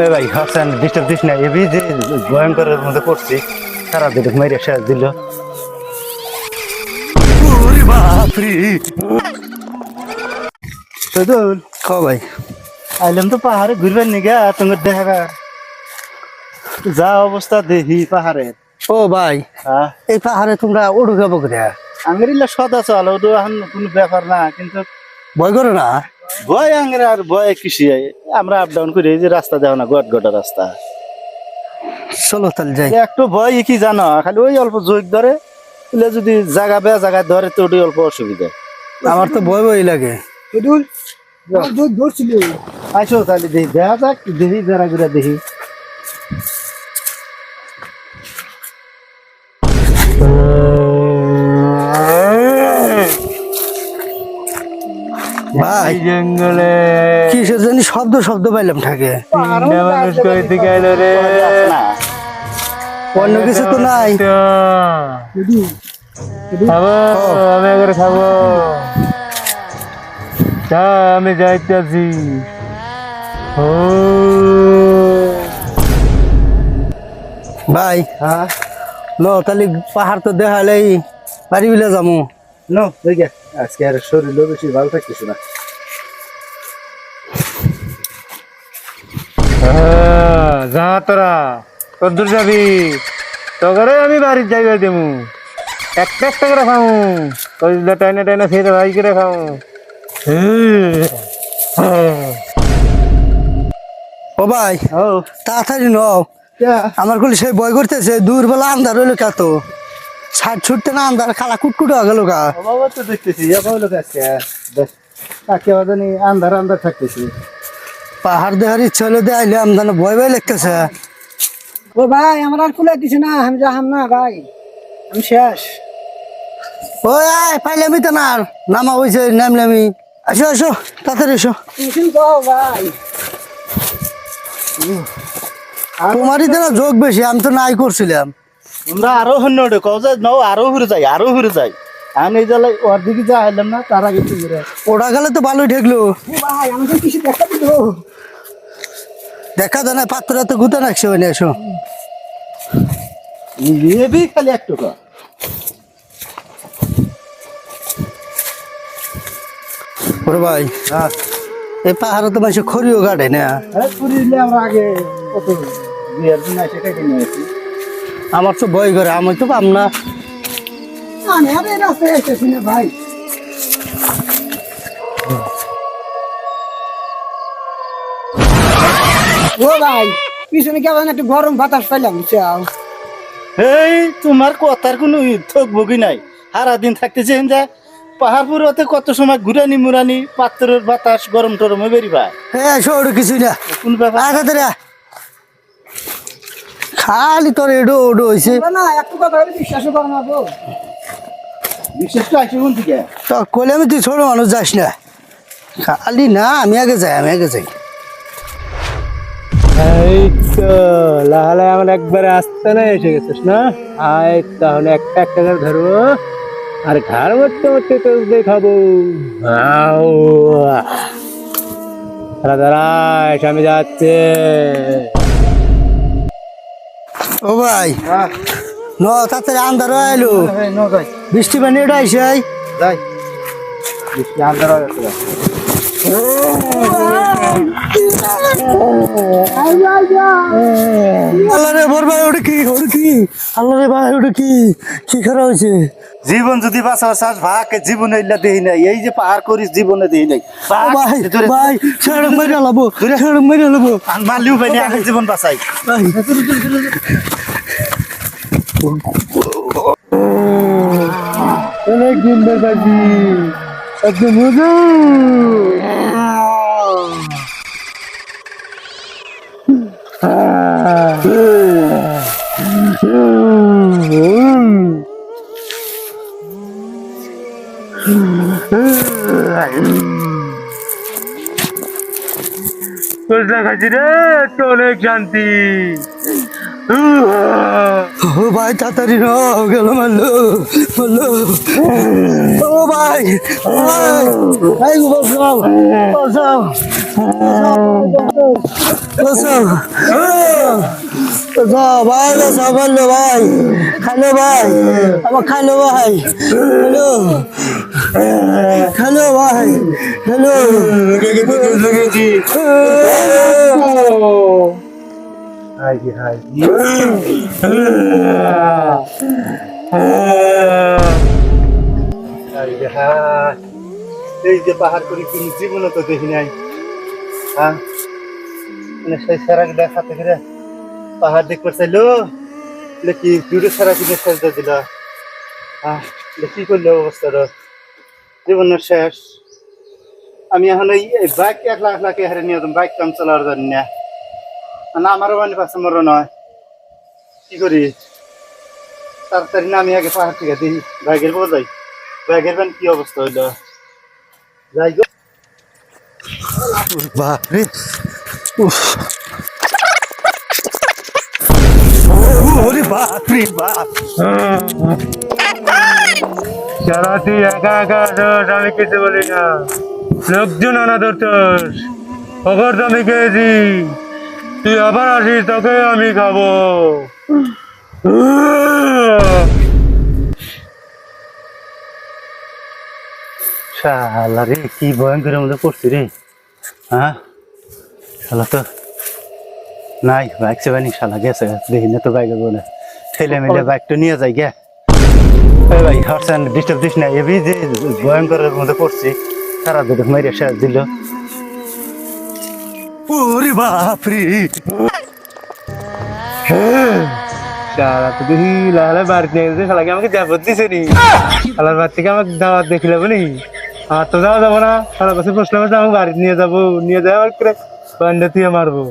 এ ভাই Hasan disturb this না, AB যে ভয়ঙ্করের মধ্যে পড়ছি, সারা দিন মেরে শেষ দিল। ওরে বাপরে, সদুল ক ভাই আইলাম তো পাহাড়ে ঘুরবেন নিগা, তোমার দেখা যা অবস্থা দেখি পাহাড়ের। ও ভাই হ্যাঁ, এই পাহাড়ে তোমরা ওড়ু খাবো করে আঙ্গেরিলা সদা চল, ওটা এখন কোনো ব্যাপার না, কিন্তু ভয় করো না? ভয় আঙ্গের আর ভয় কৃষি, আমরা আপ ডাউন করি, এই যে রাস্তা দেখো না, গট গটা রাস্তা। চলো তাহলে যাই। একটু ভয় কি জানো, খালি ওই অল্প জোক ধরে, যদি জায়গা বে জায়গায় ধরে তো ওটাই অল্প অসুবিধা। আমার তো ভয় ভয় লাগে। আইসো তাহলে দেখি, দেখা যাক, দেখি যারা ঘুরে দেখি। ভাই জঙ্গলে কিসের জানি শব্দ শব্দ পাইলাম থাকে, মানুষ কই থেকে আইলো রে? অন্য কিছু তো নাই। খাবো, আমি করে খাবো, আমি যাইতেছি। ও ভাই হ্যাঁ, লো তাহলে পাহাড় তো দেখালেই বাড়ি বিলে যাবো। নো ঠিক আছে, আজকে আর শরীর বেশি ভালো থাকতেছে না। যা তোরা কদ্দূর যাবি, তোরে আমি বাড়ির যাইবার দেবো, একটা একটা করে খাও, টাইনা টাইনা খেয়ে ভাই করে খাও। ও ভাই ও তাড়াতাড়ি নও, আমার গুলি সেই ভয় করতেছে, দূরবেলা আন্ধার হইলো কাত, ছাড় ছুটতে না আন্ধার খালা কুটকুট হয়ে গেল গা। বাবা তো দেখতেছি, লোক আছে তাকে জানি আন্ধার আন্ধার থাকতেছি। পাহাড় দেখার ইচ্ছা হলে দেখাইলাম, জানো ভয় ভয় লাগতেছে। ও ভাই আমার আর কুলে দিছে না, আমি যাহাম না ভাই, আমি শেষ। ওই আয় পাইলামি তো না, আর নামা হয়েছে নামলামি। আসো আসো তাড়াতাড়ি এসো। টিউশন কও ভাই। তোমারই তো না যোগ বেশি, আমি তো নাই করছিলাম। আমরা আরো হন্য কও যে নাও, আরো ঘুরে যাই, আরো ঘুরে যাই। আমি এই জ্বালাই ওর দিকে যা আইলাম না, তার আগে তুই ঘুরে ওটা গেলে তো ভালোই ঠেকলো। ও ভাই আমাকে কিছু দেখা দিল। দেখা যায় না, পাত্র তো গুতে রাখছে। ওই এসো নিবি খালি এক টাকা। ওরে ভাই হ্যাঁ, এই পাহাড়ে তো মাসে খড়িও কাটে না। পুরিলে আমরা আগে কত বিয়ের দিন এসে কেটে নিয়েছি। আমার তো ভয় করে, আমি তো পাম না। আমি আর এই রাস্তায় আসতেছি না ভাই। ও ভাই পিছনে কেমন একটু গরম বাতাস পাইলাম, চাও এই তোমার কথার কোনো থাকবো কি নাই, সারাদিন থাকতেছে যা পাহাড় পুরোতে কত সময় ঘুরানি মুরানি, পাত্রের বাতাস গরম টরমে বেরিবা। হ্যাঁ এসো, ওটা কিছুই না। কোন ব্যাপার? তাড়াতাড়ি আয়। খালি তোর এডো ওডো হয়েছে। না একটু কথা বলে বিশ্বাসও করো না গো। বিশেষ তো আসে কোন থেকে? তো কইলে আমি তুই ছোট মানুষ যাস না, খালি না আমি আগে যাই, আমি আগে যাই। এই তো লাহালে আমার একবারে আসতে না এসে গেছিস না, আয় তাহলে একটা একটা করে ধরবো, আর ঘর মরতে মরতে তো দেখাবো। দাঁড়া আমি যাচ্ছে। ও ভাই ন তাড়াতাড়ি আন্ধার হয়ে এলো, বৃষ্টি পানি ওটা আইসে। যাই বৃষ্টি আন্ধার হয়ে গেছে। আল্লাহ রে বর ভাই, ওটা কি, ওটা কি? আল্লাহ রে ভাই, ওটা কি, কি খারাপ হয়েছে? জীবন যদি বাঁচাবার চাস ভাগ, জীবন হইলা দেই নাই, এই যে পাহাড় করিস জীবনে দেই নাই। ভাই ভাই সড়ক মেরে লাবো, সড়ক মেরে লাবো। মারলিও পাইনি, আগে জীবন বাঁচাই। অনেক দিন বাজি একদম মজা। খাচ্ছি রে, তো অনেক শান্তি। ও ভাই তাড়াতাড়ি ন গেল মারলো মারলো ও ভাই ভাই বসাও বসাও বসাও বসাও ভাই বসাও মারলো ভাই খালো ভাই আমার খালো ভাই হ্যালো হ্যালো ভাই হ্যালো হাই হাই এই যে পাহাড় করে কোন জীবনে তো দেখি নাই। হ্যাঁ মানে সেই সারা দেখাতে গেলে পাহাড় দেখতে চাইলো কি দূরে সারা কিনে সাজতে দিল। হ্যাঁ কি করলো অবস্থাটা জীবনের শেষ। আমি এখন এই বাইক 1,00,000 হারে নিয়ে বাইক কাম চালার জন্য না আমারও মানে পাশে মরো নয় কি করি তাড়াতাড়ি না আমি আগে পাহাড় থেকে দিই বাইকের পর যাই বাইকের ব্যান কি অবস্থা হইলো যাই গো বাপরে ওরে বাপরে বাপ সারা তুই একা একা দোষ আমি কিছু বলি না লোকজন আনা ধরতোস খবর তো আমি খেয়েছি তুই আবার আসিস তোকে আমি খাবো শালা রে কি ভয়ঙ্করের মধ্যে পড়ছি রে। হ্যাঁ শালা তো নাই বাইক চাবানি শালা গেছে দেখি না তো বাইকে বলে ঠেলে মিলে বাইকটা নিয়ে যাই গে ভাই হরসান ডিস্টার্ব দিস না এবি যে ভয়ঙ্করের মধ্যে পড়ছি সারা দুটো মেরে শেষ দিল। ওরে বাপরে শালা তো দেখি লাহালে বাড়িতে নিয়ে গেছে শালাকে আমাকে দাওয়াত দিছে নি শালার বাড়ি থেকে আমাকে দাওয়াত দেখিলে বলি আমার তো যাওয়া যাবো না শালা কাছে প্রশ্ন করছে আমাকে বাড়িতে নিয়ে যাবো নিয়ে যাওয়ার করে বান্ধে দিয়ে মারবো।